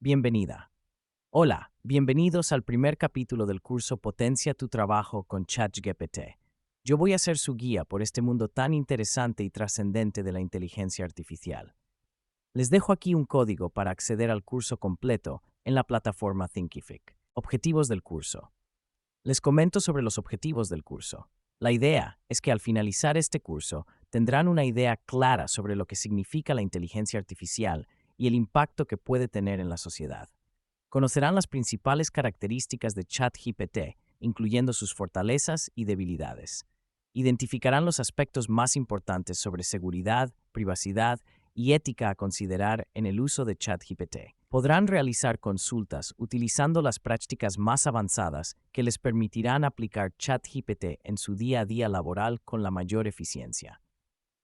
Bienvenida. Hola, bienvenidos al primer capítulo del curso Potencia tu trabajo con ChatGPT. Yo voy a ser su guía por este mundo tan interesante y trascendente de la inteligencia artificial. Les dejo aquí un código para acceder al curso completo en la plataforma Thinkific. Objetivos del curso. Les comento sobre los objetivos del curso. La idea es que al finalizar este curso tendrán una idea clara sobre lo que significa la inteligencia artificial y el impacto que puede tener en la sociedad. Conocerán las principales características de ChatGPT, incluyendo sus fortalezas y debilidades. Identificarán los aspectos más importantes sobre seguridad, privacidad y ética a considerar en el uso de ChatGPT. Podrán realizar consultas utilizando las prácticas más avanzadas que les permitirán aplicar ChatGPT en su día a día laboral con la mayor eficiencia.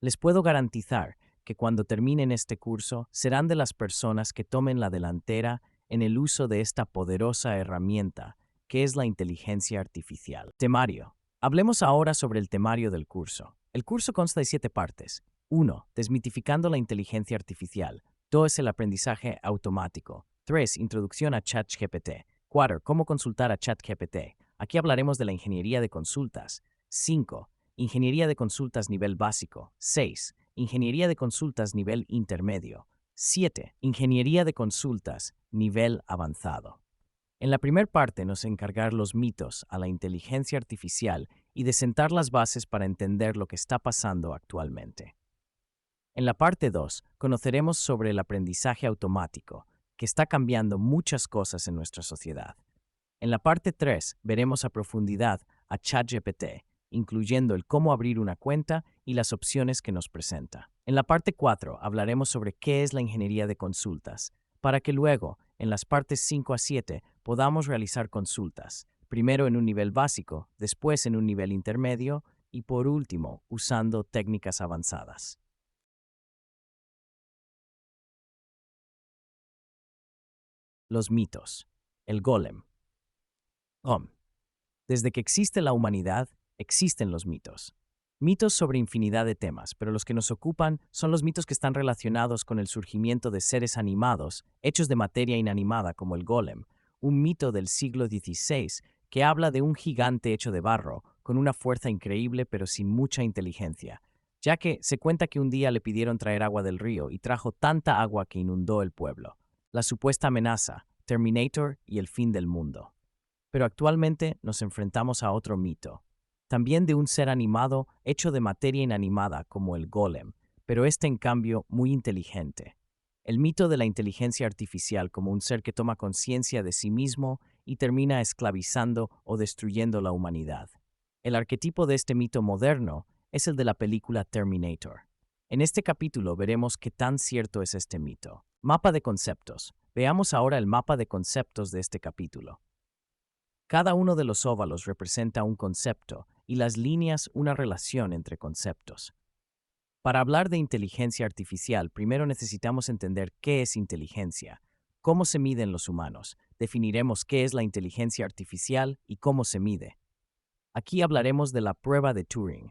Les puedo garantizar que cuando terminen este curso serán de las personas que tomen la delantera en el uso de esta poderosa herramienta que es la inteligencia artificial. Temario. Hablemos ahora sobre el temario del curso. El curso consta de 7 partes. 1. Desmitificando la inteligencia artificial. 2. El aprendizaje automático. 3. Introducción a ChatGPT. 4. Cómo consultar a ChatGPT. Aquí hablaremos de la ingeniería de consultas. 5. Ingeniería de consultas nivel básico. 6. Ingeniería de consultas nivel intermedio. 7. Ingeniería de consultas nivel avanzado. En la primera parte nos encargar los mitos a la inteligencia artificial y de sentar las bases para entender lo que está pasando actualmente. En la parte 2 conoceremos sobre el aprendizaje automático, que está cambiando muchas cosas en nuestra sociedad. En la parte 3 veremos a profundidad a ChatGPT, incluyendo el cómo abrir una cuenta y las opciones que nos presenta. En la parte 4 hablaremos sobre qué es la ingeniería de consultas, para que luego, en las partes 5 a 7, podamos realizar consultas, primero en un nivel básico, después en un nivel intermedio y por último, usando técnicas avanzadas. Los mitos. El golem. Desde que existe la humanidad, existen los mitos. Mitos sobre infinidad de temas, pero los que nos ocupan son los mitos que están relacionados con el surgimiento de seres animados, hechos de materia inanimada como el golem, un mito del siglo XVI que habla de un gigante hecho de barro, con una fuerza increíble pero sin mucha inteligencia, ya que se cuenta que un día le pidieron traer agua del río y trajo tanta agua que inundó el pueblo. La supuesta amenaza, Terminator y el fin del mundo. Pero actualmente nos enfrentamos a otro mito, también de un ser animado hecho de materia inanimada como el golem, pero este en cambio muy inteligente. El mito de la inteligencia artificial como un ser que toma conciencia de sí mismo y termina esclavizando o destruyendo la humanidad. El arquetipo de este mito moderno es el de la película Terminator. En este capítulo veremos qué tan cierto es este mito. Mapa de conceptos. Veamos ahora el mapa de conceptos de este capítulo. Cada uno de los óvalos representa un concepto y las líneas una relación entre conceptos. Para hablar de inteligencia artificial, primero necesitamos entender qué es inteligencia, cómo se mide en los humanos, definiremos qué es la inteligencia artificial y cómo se mide. Aquí hablaremos de la prueba de Turing.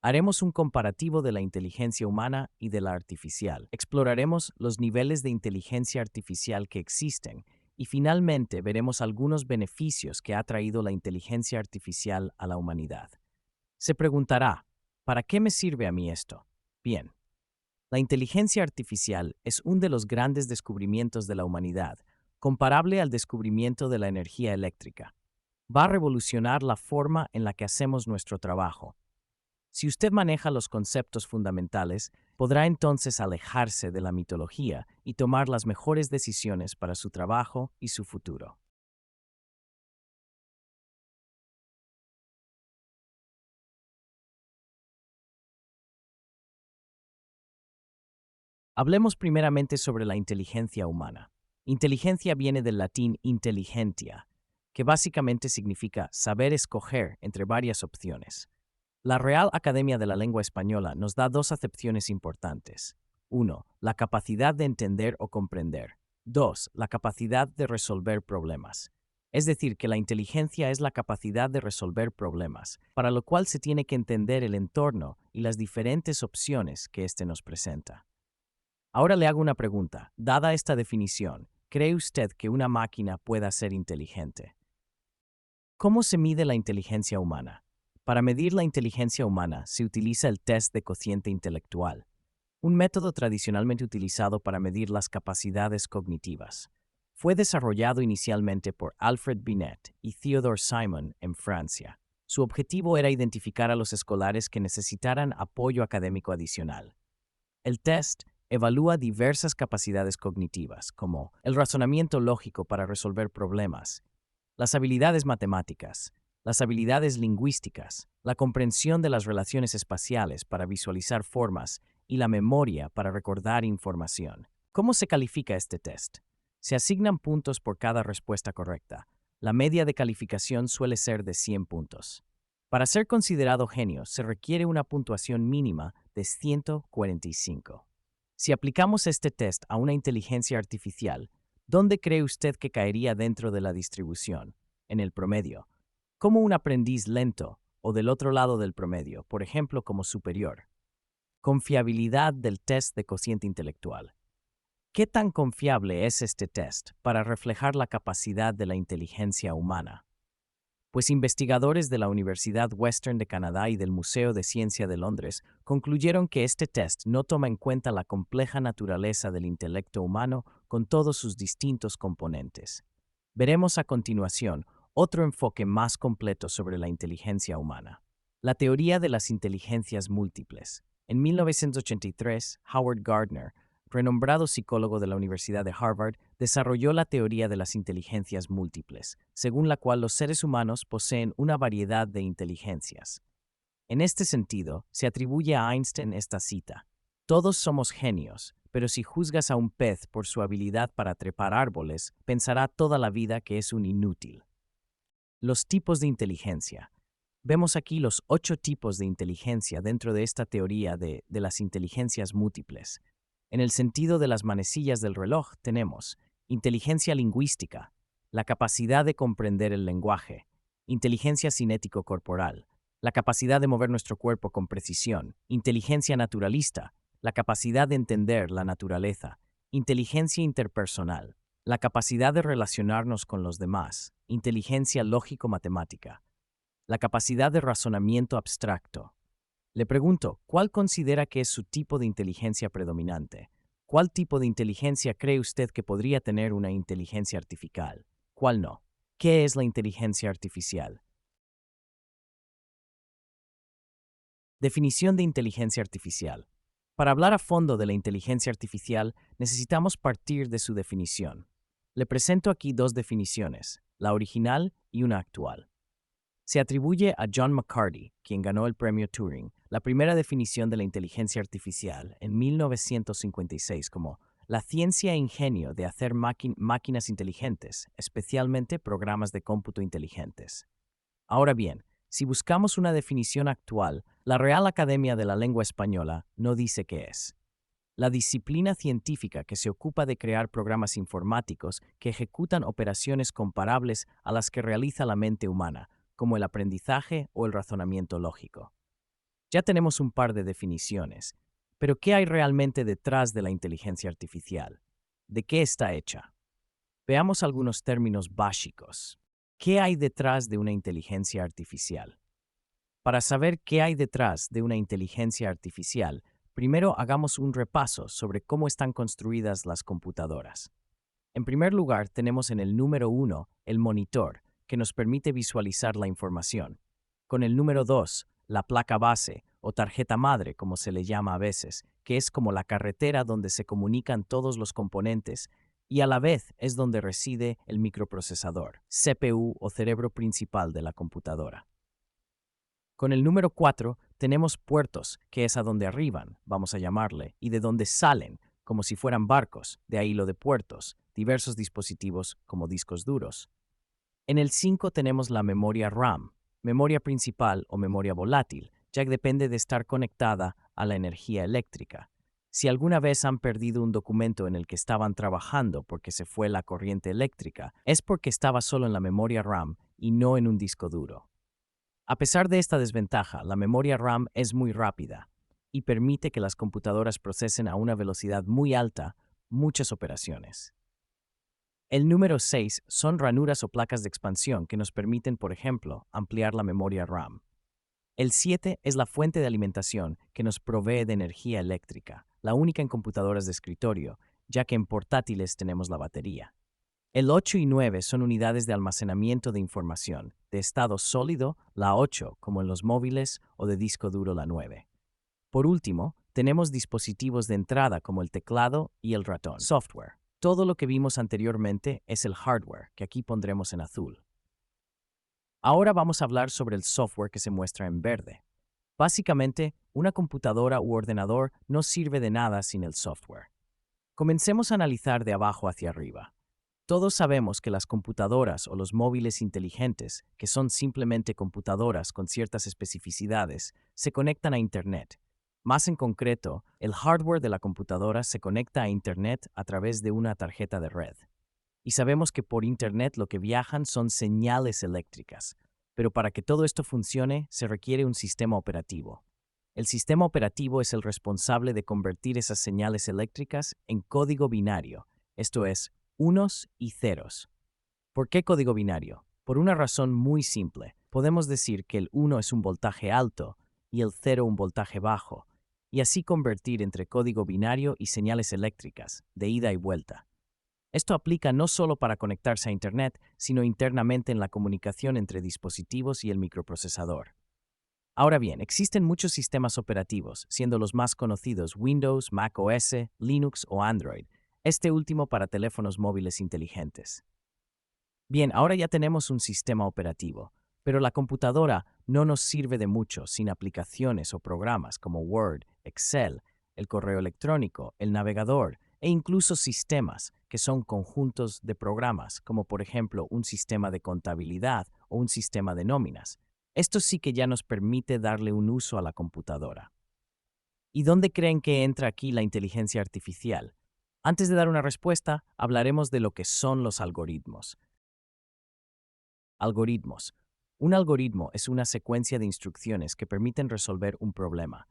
Haremos un comparativo de la inteligencia humana y de la artificial. Exploraremos los niveles de inteligencia artificial que existen y finalmente veremos algunos beneficios que ha traído la inteligencia artificial a la humanidad. Se preguntará, ¿para qué me sirve a mí esto? Bien, la inteligencia artificial es uno de los grandes descubrimientos de la humanidad, comparable al descubrimiento de la energía eléctrica. Va a revolucionar la forma en la que hacemos nuestro trabajo. Si usted maneja los conceptos fundamentales, podrá entonces alejarse de la mitología y tomar las mejores decisiones para su trabajo y su futuro. Hablemos primeramente sobre la inteligencia humana. Inteligencia viene del latín intelligentia, que básicamente significa saber escoger entre varias opciones. La Real Academia de la Lengua Española nos da dos acepciones importantes. 1. La capacidad de entender o comprender. 2. La capacidad de resolver problemas. Es decir, que la inteligencia es la capacidad de resolver problemas, para lo cual se tiene que entender el entorno y las diferentes opciones que éste nos presenta. Ahora le hago una pregunta. Dada esta definición, ¿cree usted que una máquina pueda ser inteligente? ¿Cómo se mide la inteligencia humana? Para medir la inteligencia humana se utiliza el test de cociente intelectual, un método tradicionalmente utilizado para medir las capacidades cognitivas. Fue desarrollado inicialmente por Alfred Binet y Theodore Simon en Francia. Su objetivo era identificar a los escolares que necesitaran apoyo académico adicional. El test evalúa diversas capacidades cognitivas, como el razonamiento lógico para resolver problemas, las habilidades matemáticas, las habilidades lingüísticas, la comprensión de las relaciones espaciales para visualizar formas y la memoria para recordar información. ¿Cómo se califica este test? Se asignan puntos por cada respuesta correcta. La media de calificación suele ser de 100 puntos. Para ser considerado genio se requiere una puntuación mínima de 145. Si aplicamos este test a una inteligencia artificial, ¿dónde cree usted que caería dentro de la distribución? En el promedio. Como un aprendiz lento o del otro lado del promedio, por ejemplo como superior. Confiabilidad del test de cociente intelectual. ¿Qué tan confiable es este test para reflejar la capacidad de la inteligencia humana? Pues investigadores de la Universidad Western de Canadá y del Museo de Ciencia de Londres concluyeron que este test no toma en cuenta la compleja naturaleza del intelecto humano con todos sus distintos componentes. Veremos a continuación otro enfoque más completo sobre la inteligencia humana. La teoría de las inteligencias múltiples. En 1983, Howard Gardner, renombrado psicólogo de la Universidad de Harvard, desarrolló la teoría de las inteligencias múltiples, según la cual los seres humanos poseen una variedad de inteligencias. En este sentido, se atribuye a Einstein esta cita: todos somos genios, pero si juzgas a un pez por su habilidad para trepar árboles, pensará toda la vida que es un inútil. Los tipos de inteligencia. Vemos aquí los 8 tipos de inteligencia dentro de esta teoría de las inteligencias múltiples. En el sentido de las manecillas del reloj tenemos inteligencia lingüística, la capacidad de comprender el lenguaje; inteligencia cinético-corporal, la capacidad de mover nuestro cuerpo con precisión; inteligencia naturalista, la capacidad de entender la naturaleza; inteligencia interpersonal, la capacidad de relacionarnos con los demás; inteligencia lógico-matemática, la capacidad de razonamiento abstracto. Le pregunto, ¿cuál considera que es su tipo de inteligencia predominante? ¿Cuál tipo de inteligencia cree usted que podría tener una inteligencia artificial? ¿Cuál no? ¿Qué es la inteligencia artificial? Definición de inteligencia artificial. Para hablar a fondo de la inteligencia artificial, necesitamos partir de su definición. Le presento aquí 2 definiciones, la original y una actual. Se atribuye a John McCarty, quien ganó el premio Turing, la primera definición de la inteligencia artificial en 1956 como la ciencia e ingenio de hacer máquinas inteligentes, especialmente programas de cómputo inteligentes. Ahora bien, si buscamos una definición actual, la Real Academia de la Lengua Española no dice qué es. La disciplina científica que se ocupa de crear programas informáticos que ejecutan operaciones comparables a las que realiza la mente humana, como el aprendizaje o el razonamiento lógico. Ya tenemos un par de definiciones, pero ¿qué hay realmente detrás de la inteligencia artificial? ¿De qué está hecha? Veamos algunos términos básicos. ¿Qué hay detrás de una inteligencia artificial? Para saber qué hay detrás de una inteligencia artificial, primero hagamos un repaso sobre cómo están construidas las computadoras. En primer lugar, tenemos en el número 1 el monitor, que nos permite visualizar la información. Con el número 2, la placa base, o tarjeta madre, como se le llama a veces, que es como la carretera donde se comunican todos los componentes, y a la vez es donde reside el microprocesador, CPU o cerebro principal de la computadora. Con el número 4 tenemos puertos, que es a donde arriban, vamos a llamarle, y de donde salen, como si fueran barcos, de ahí lo de puertos, diversos dispositivos como discos duros. En el 5 tenemos la memoria RAM, memoria principal o memoria volátil, ya que depende de estar conectada a la energía eléctrica. Si alguna vez han perdido un documento en el que estaban trabajando porque se fue la corriente eléctrica, es porque estaba solo en la memoria RAM y no en un disco duro. A pesar de esta desventaja, la memoria RAM es muy rápida y permite que las computadoras procesen a una velocidad muy alta muchas operaciones. El número 6 son ranuras o placas de expansión que nos permiten, por ejemplo, ampliar la memoria RAM. El 7 es la fuente de alimentación que nos provee de energía eléctrica, la única en computadoras de escritorio, ya que en portátiles tenemos la batería. El 8 y 9 son unidades de almacenamiento de información, de estado sólido, la 8, como en los móviles, o de disco duro, la 9. Por último, tenemos dispositivos de entrada como el teclado y el ratón. Software. Todo lo que vimos anteriormente es el hardware, que aquí pondremos en azul. Ahora vamos a hablar sobre el software que se muestra en verde. Básicamente, una computadora u ordenador no sirve de nada sin el software. Comencemos a analizar de abajo hacia arriba. Todos sabemos que las computadoras o los móviles inteligentes, que son simplemente computadoras con ciertas especificidades, se conectan a Internet. Más en concreto, el hardware de la computadora se conecta a Internet a través de una tarjeta de red. Y sabemos que por Internet lo que viajan son señales eléctricas. Pero para que todo esto funcione, se requiere un sistema operativo. El sistema operativo es el responsable de convertir esas señales eléctricas en código binario, esto es, unos y ceros. ¿Por qué código binario? Por una razón muy simple. Podemos decir que el 1 es un voltaje alto y el 0 un voltaje bajo, y así convertir entre código binario y señales eléctricas, de ida y vuelta. Esto aplica no solo para conectarse a Internet, sino internamente en la comunicación entre dispositivos y el microprocesador. Ahora bien, existen muchos sistemas operativos, siendo los más conocidos Windows, Mac OS, Linux o Android, este último para teléfonos móviles inteligentes. Bien, ahora ya tenemos un sistema operativo, pero la computadora no nos sirve de mucho sin aplicaciones o programas como Word, Excel, el correo electrónico, el navegador e incluso sistemas que son conjuntos de programas, como por ejemplo un sistema de contabilidad o un sistema de nóminas. Esto sí que ya nos permite darle un uso a la computadora. ¿Y dónde creen que entra aquí la inteligencia artificial? Antes de dar una respuesta, hablaremos de lo que son los algoritmos. Algoritmos. Un algoritmo es una secuencia de instrucciones que permiten resolver un problema.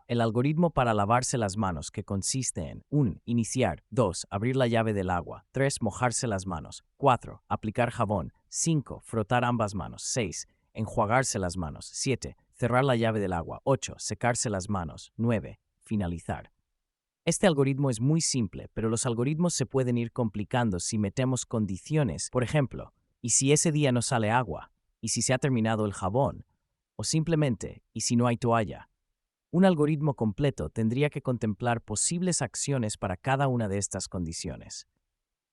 El algoritmo para lavarse las manos, que consiste en 1. Iniciar. 2. Abrir la llave del agua. 3. Mojarse las manos. 4. Aplicar jabón. 5. Frotar ambas manos. 6. Enjuagarse las manos. 7. Cerrar la llave del agua. 8. Secarse las manos. 9. Finalizar. Este algoritmo es muy simple, pero los algoritmos se pueden ir complicando si metemos condiciones. Por ejemplo, ¿y si ese día no sale agua? ¿Y si se ha terminado el jabón? O simplemente, ¿y si no hay toalla? Un algoritmo completo tendría que contemplar posibles acciones para cada una de estas condiciones.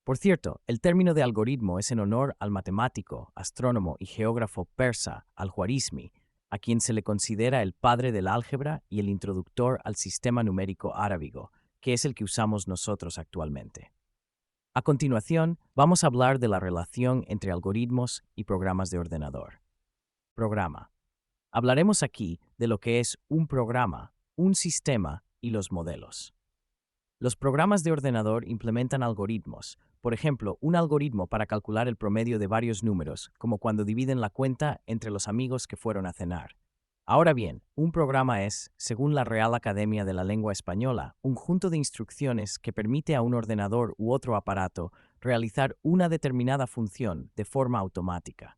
Por cierto, el término de algoritmo es en honor al matemático, astrónomo y geógrafo persa Al-Khwarizmi, a quien se le considera el padre del álgebra y el introductor al sistema numérico arábigo, que es el que usamos nosotros actualmente. A continuación, vamos a hablar de la relación entre algoritmos y programas de ordenador. Programa. Hablaremos aquí de lo que es un programa, un sistema y los modelos. Los programas de ordenador implementan algoritmos, por ejemplo, un algoritmo para calcular el promedio de varios números, como cuando dividen la cuenta entre los amigos que fueron a cenar. Ahora bien, un programa es, según la Real Academia de la Lengua Española, un conjunto de instrucciones que permite a un ordenador u otro aparato realizar una determinada función de forma automática.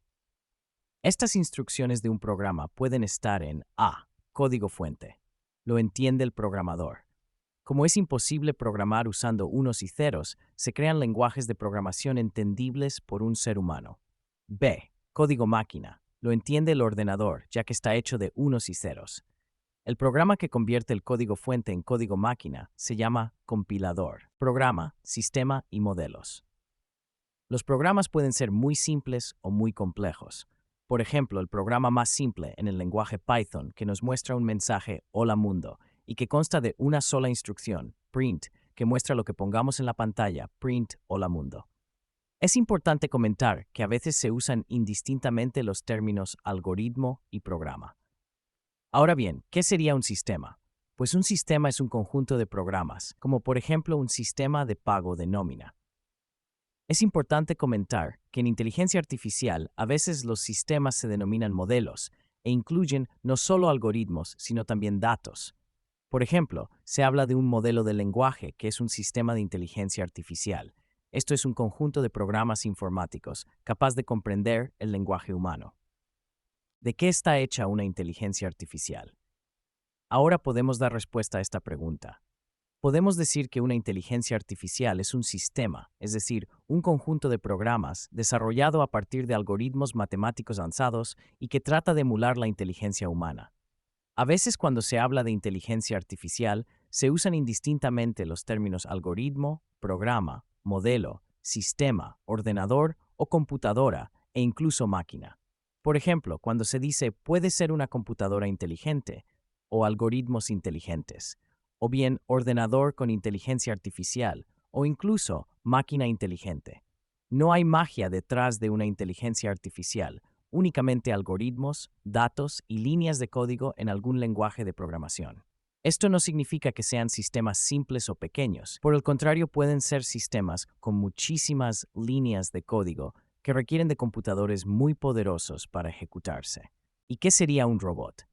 Estas instrucciones de un programa pueden estar en A. Código fuente. Lo entiende el programador. Como es imposible programar usando unos y ceros, se crean lenguajes de programación entendibles por un ser humano. B. Código máquina. Lo entiende el ordenador, ya que está hecho de unos y ceros. El programa que convierte el código fuente en código máquina se llama compilador. Programa, sistema y modelos. Los programas pueden ser muy simples o muy complejos. Por ejemplo, el programa más simple en el lenguaje Python que nos muestra un mensaje Hola mundo y que consta de una sola instrucción, print, que muestra lo que pongamos en la pantalla, print Hola mundo. Es importante comentar que a veces se usan indistintamente los términos algoritmo y programa. Ahora bien, ¿qué sería un sistema? Pues un sistema es un conjunto de programas, como por ejemplo un sistema de pago de nómina. Es importante comentar que en inteligencia artificial a veces los sistemas se denominan modelos e incluyen no solo algoritmos, sino también datos. Por ejemplo, se habla de un modelo de lenguaje que es un sistema de inteligencia artificial. Esto es un conjunto de programas informáticos capaz de comprender el lenguaje humano. ¿De qué está hecha una inteligencia artificial? Ahora podemos dar respuesta a esta pregunta. Podemos decir que una inteligencia artificial es un sistema, es decir, un conjunto de programas desarrollado a partir de algoritmos matemáticos avanzados y que trata de emular la inteligencia humana. A veces cuando se habla de inteligencia artificial, se usan indistintamente los términos algoritmo, programa, modelo, sistema, ordenador o computadora e incluso máquina. Por ejemplo, cuando se dice puede ser una computadora inteligente o algoritmos inteligentes, o bien ordenador con inteligencia artificial o incluso máquina inteligente. No hay magia detrás de una inteligencia artificial, únicamente algoritmos, datos y líneas de código en algún lenguaje de programación. Esto no significa que sean sistemas simples o pequeños, por el contrario pueden ser sistemas con muchísimas líneas de código que requieren de computadores muy poderosos para ejecutarse. ¿Y qué sería un robot?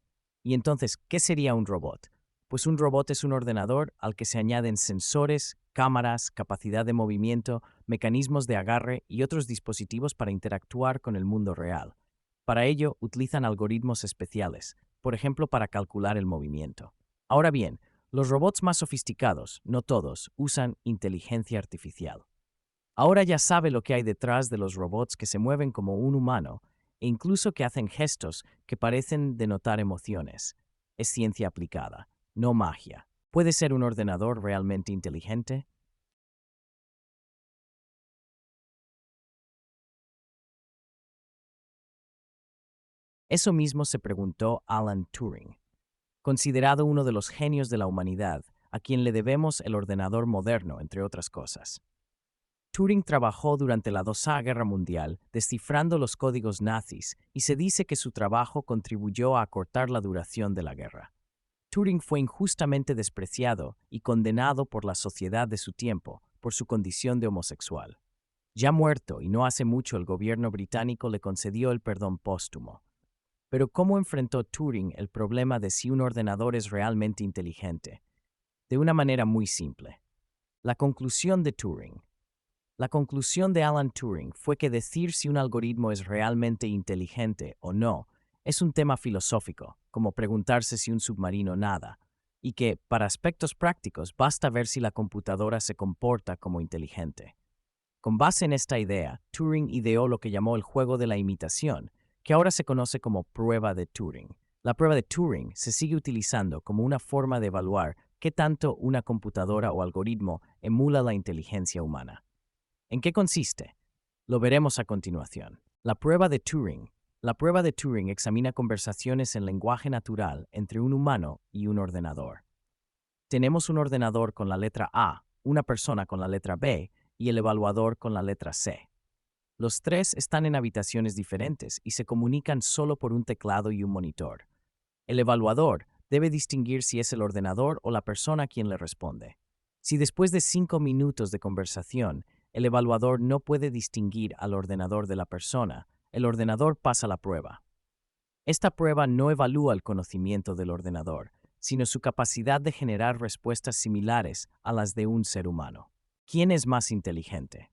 Y entonces, ¿qué sería un robot? Pues un robot es un ordenador al que se añaden sensores, cámaras, capacidad de movimiento, mecanismos de agarre y otros dispositivos para interactuar con el mundo real. Para ello, utilizan algoritmos especiales, por ejemplo, para calcular el movimiento. Ahora bien, los robots más sofisticados, no todos, usan inteligencia artificial. Ahora ya sabe lo que hay detrás de los robots que se mueven como un humano e incluso que hacen gestos que parecen denotar emociones. Es ciencia aplicada, no magia. ¿Puede ser un ordenador realmente inteligente? Eso mismo se preguntó Alan Turing, considerado uno de los genios de la humanidad, a quien le debemos el ordenador moderno, entre otras cosas. Turing trabajó durante la II Guerra Mundial descifrando los códigos nazis y se dice que su trabajo contribuyó a acortar la duración de la guerra. Turing fue injustamente despreciado y condenado por la sociedad de su tiempo por su condición de homosexual. Ya muerto y no hace mucho el gobierno británico le concedió el perdón póstumo. Pero ¿cómo enfrentó Turing el problema de si un ordenador es realmente inteligente? De una manera muy simple. La conclusión de Turing. La conclusión de Alan Turing fue que decir si un algoritmo es realmente inteligente o no es un tema filosófico, como preguntarse si un submarino nada, y que, para aspectos prácticos, basta ver si la computadora se comporta como inteligente. Con base en esta idea, Turing ideó lo que llamó el juego de la imitación, que ahora se conoce como prueba de Turing. La prueba de Turing se sigue utilizando como una forma de evaluar qué tanto una computadora o algoritmo emula la inteligencia humana. ¿En qué consiste? Lo veremos a continuación. La prueba de Turing. La prueba de Turing examina conversaciones en lenguaje natural entre un humano y un ordenador. Tenemos un ordenador con la letra A, una persona con la letra B y el evaluador con la letra C. Los tres están en habitaciones diferentes y se comunican solo por un teclado y un monitor. El evaluador debe distinguir si es el ordenador o la persona quien le responde. Si después de 5 minutos de conversación, el evaluador no puede distinguir al ordenador de la persona, el ordenador pasa la prueba. Esta prueba no evalúa el conocimiento del ordenador, sino su capacidad de generar respuestas similares a las de un ser humano. ¿Quién es más inteligente?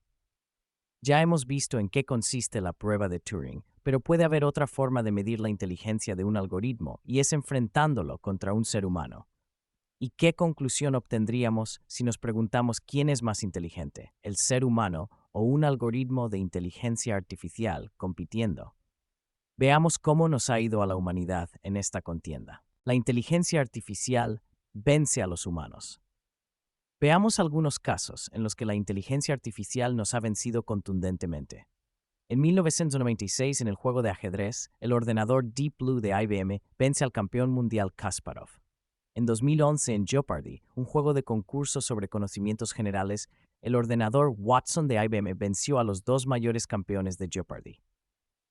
Ya hemos visto en qué consiste la prueba de Turing, pero puede haber otra forma de medir la inteligencia de un algoritmo y es enfrentándolo contra un ser humano. ¿Y qué conclusión obtendríamos si nos preguntamos quién es más inteligente, el ser humano o un algoritmo de inteligencia artificial compitiendo? Veamos cómo nos ha ido a la humanidad en esta contienda. La inteligencia artificial vence a los humanos. Veamos algunos casos en los que la inteligencia artificial nos ha vencido contundentemente. En 1996, en el juego de ajedrez, el ordenador Deep Blue de IBM vence al campeón mundial Kasparov. En 2011, en Jeopardy, un juego de concurso sobre conocimientos generales, el ordenador Watson de IBM venció a los dos mayores campeones de Jeopardy.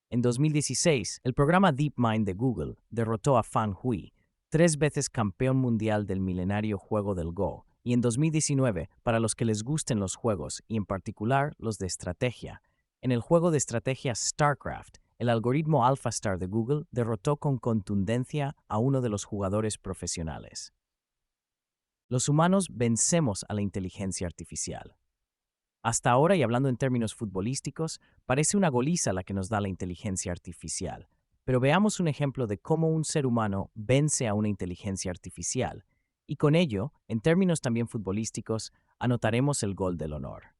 En 2016, el programa DeepMind de Google derrotó a Fan Hui, 3 veces campeón mundial del milenario juego del Go, y en 2019, para los que les gusten los juegos, y en particular los de estrategia, en el juego de estrategia StarCraft, el algoritmo AlphaStar de Google derrotó con contundencia a uno de los jugadores profesionales. Los humanos vencemos a la inteligencia artificial. Hasta ahora, y hablando en términos futbolísticos, parece una goliza la que nos da la inteligencia artificial. Pero veamos un ejemplo de cómo un ser humano vence a una inteligencia artificial. Y con ello, en términos también futbolísticos, anotaremos el gol del honor.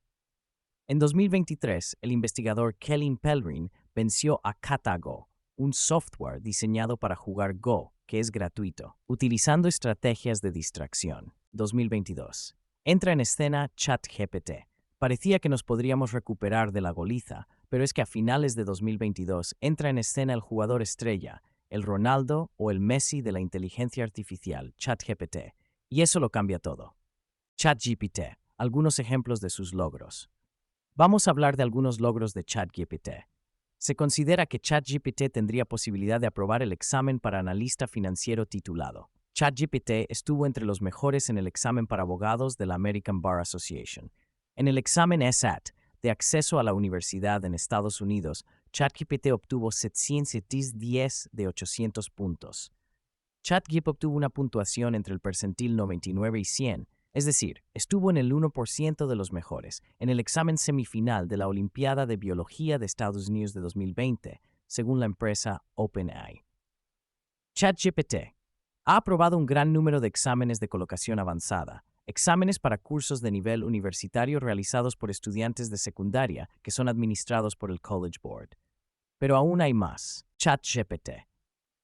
En 2023, el investigador Kellen Pellerin venció a KataGo, un software diseñado para jugar Go, que es gratuito, utilizando estrategias de distracción. 2022. Entra en escena ChatGPT. Parecía que nos podríamos recuperar de la goliza, pero es que a finales de 2022 entra en escena el jugador estrella, el Ronaldo o el Messi de la inteligencia artificial, ChatGPT, y eso lo cambia todo. ChatGPT, algunos ejemplos de sus logros. Vamos a hablar de algunos logros de ChatGPT. Se considera que ChatGPT tendría posibilidad de aprobar el examen para analista financiero titulado. ChatGPT estuvo entre los mejores en el examen para abogados de la American Bar Association. En el examen SAT de acceso a la universidad en Estados Unidos, ChatGPT obtuvo 710 de 800 puntos. ChatGPT obtuvo una puntuación entre el percentil 99 y 100, es decir, estuvo en el 1% de los mejores en el examen semifinal de la Olimpiada de Biología de Estados Unidos de 2020, según la empresa OpenAI. ChatGPT ha aprobado un gran número de exámenes de colocación avanzada, exámenes para cursos de nivel universitario realizados por estudiantes de secundaria que son administrados por el College Board. Pero aún hay más. ChatGPT.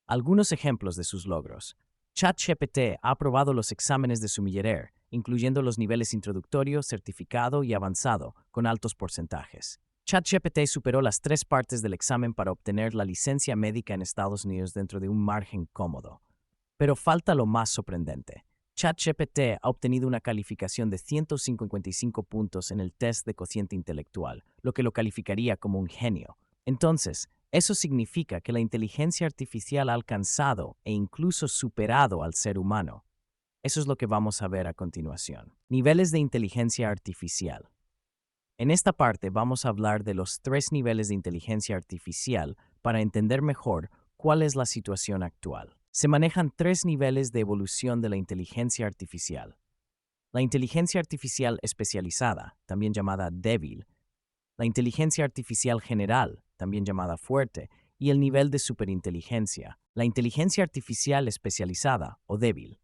Algunos ejemplos de sus logros. ChatGPT ha aprobado los exámenes de sumiller, incluyendo los niveles introductorio, certificado y avanzado, con altos porcentajes. ChatGPT superó las 3 partes del examen para obtener la licencia médica en Estados Unidos dentro de un margen cómodo. Pero falta lo más sorprendente. ChatGPT ha obtenido una calificación de 155 puntos en el test de cociente intelectual, lo que lo calificaría como un genio. Entonces, eso significa que la inteligencia artificial ha alcanzado e incluso superado al ser humano. Eso es lo que vamos a ver a continuación. Niveles de inteligencia artificial. En esta parte vamos a hablar de los 3 niveles de inteligencia artificial para entender mejor cuál es la situación actual. Se manejan 3 niveles de evolución de la inteligencia artificial. La inteligencia artificial especializada, también llamada débil, la inteligencia artificial general, también llamada fuerte, y el nivel de superinteligencia, la inteligencia artificial especializada o débil.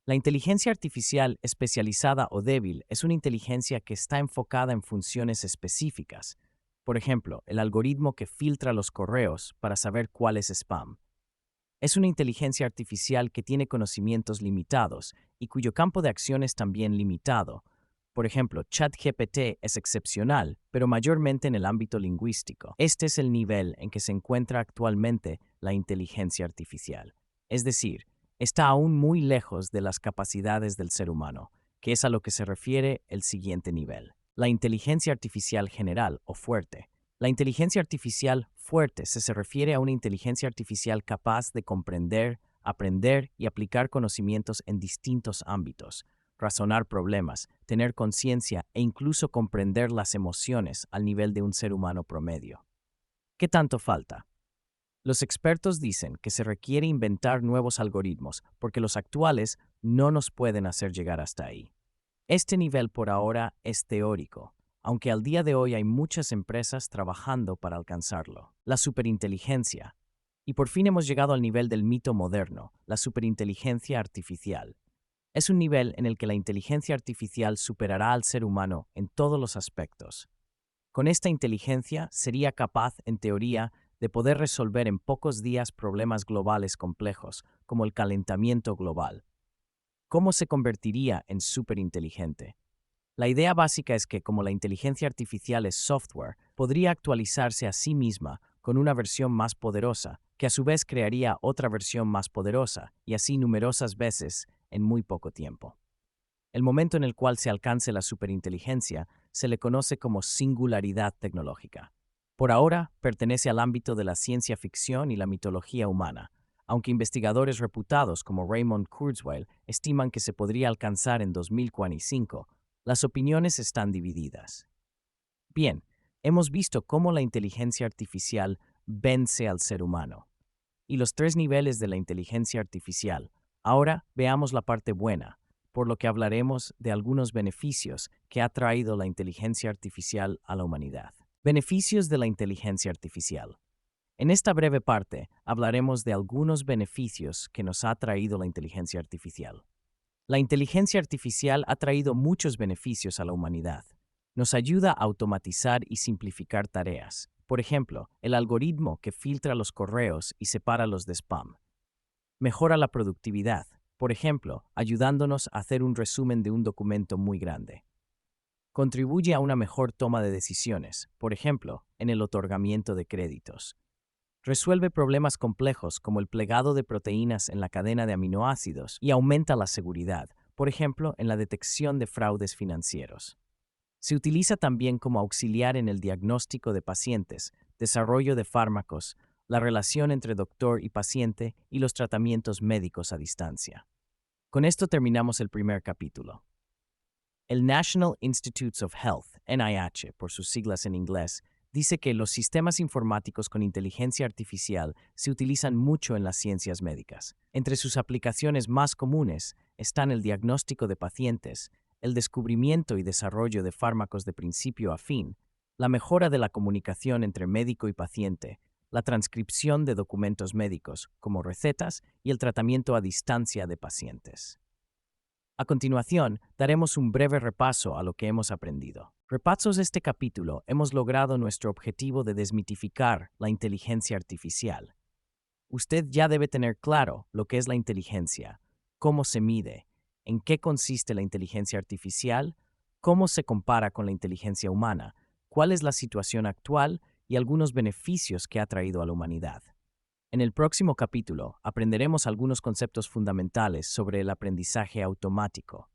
La inteligencia artificial especializada o débil es una inteligencia que está enfocada en funciones específicas. Por ejemplo, el algoritmo que filtra los correos para saber cuál es spam. Es una inteligencia artificial que tiene conocimientos limitados y cuyo campo de acción es también limitado. Por ejemplo, ChatGPT es excepcional, pero mayormente en el ámbito lingüístico. Este es el nivel en que se encuentra actualmente la inteligencia artificial. Es decir, está aún muy lejos de las capacidades del ser humano, que es a lo que se refiere el siguiente nivel. La inteligencia artificial general o fuerte. La inteligencia artificial fuerte se refiere a una inteligencia artificial capaz de comprender, aprender y aplicar conocimientos en distintos ámbitos, razonar problemas, tener conciencia e incluso comprender las emociones al nivel de un ser humano promedio. ¿Qué tanto falta? Los expertos dicen que se requiere inventar nuevos algoritmos porque los actuales no nos pueden hacer llegar hasta ahí. Este nivel por ahora es teórico, aunque al día de hoy hay muchas empresas trabajando para alcanzarlo. La superinteligencia. Y por fin hemos llegado al nivel del mito moderno, la superinteligencia artificial. Es un nivel en el que la inteligencia artificial superará al ser humano en todos los aspectos. Con esta inteligencia sería capaz, en teoría, de poder resolver en pocos días problemas globales complejos, como el calentamiento global. ¿Cómo se convertiría en superinteligente? La idea básica es que, como la inteligencia artificial es software, podría actualizarse a sí misma con una versión más poderosa, que a su vez crearía otra versión más poderosa, y así numerosas veces en muy poco tiempo. El momento en el cual se alcance la superinteligencia se le conoce como singularidad tecnológica. Por ahora, pertenece al ámbito de la ciencia ficción y la mitología humana, aunque investigadores reputados como Raymond Kurzweil estiman que se podría alcanzar en 2045, las opiniones están divididas. Bien, hemos visto cómo la inteligencia artificial vence al ser humano. Y los 3 niveles de la inteligencia artificial. Ahora veamos la parte buena, por lo que hablaremos de algunos beneficios que ha traído la inteligencia artificial a la humanidad. Beneficios de la inteligencia artificial. En esta breve parte hablaremos de algunos beneficios que nos ha traído la inteligencia artificial. La inteligencia artificial ha traído muchos beneficios a la humanidad. Nos ayuda a automatizar y simplificar tareas. Por ejemplo, el algoritmo que filtra los correos y separa los de spam. Mejora la productividad, por ejemplo, ayudándonos a hacer un resumen de un documento muy grande. Contribuye a una mejor toma de decisiones, por ejemplo, en el otorgamiento de créditos. Resuelve problemas complejos como el plegado de proteínas en la cadena de aminoácidos y aumenta la seguridad, por ejemplo, en la detección de fraudes financieros. Se utiliza también como auxiliar en el diagnóstico de pacientes, desarrollo de fármacos, la relación entre doctor y paciente y los tratamientos médicos a distancia. Con esto terminamos el primer capítulo. El National Institutes of Health, NIH, por sus siglas en inglés, dice que los sistemas informáticos con inteligencia artificial se utilizan mucho en las ciencias médicas. Entre sus aplicaciones más comunes están el diagnóstico de pacientes, el descubrimiento y desarrollo de fármacos de principio a fin, la mejora de la comunicación entre médico y paciente, la transcripción de documentos médicos, como recetas, y el tratamiento a distancia de pacientes. A continuación, daremos un breve repaso a lo que hemos aprendido. Repasos de este capítulo, hemos logrado nuestro objetivo de desmitificar la inteligencia artificial. Usted ya debe tener claro lo que es la inteligencia, cómo se mide, en qué consiste la inteligencia artificial, cómo se compara con la inteligencia humana, cuál es la situación actual y algunos beneficios que ha traído a la humanidad. En el próximo capítulo aprenderemos algunos conceptos fundamentales sobre el aprendizaje automático.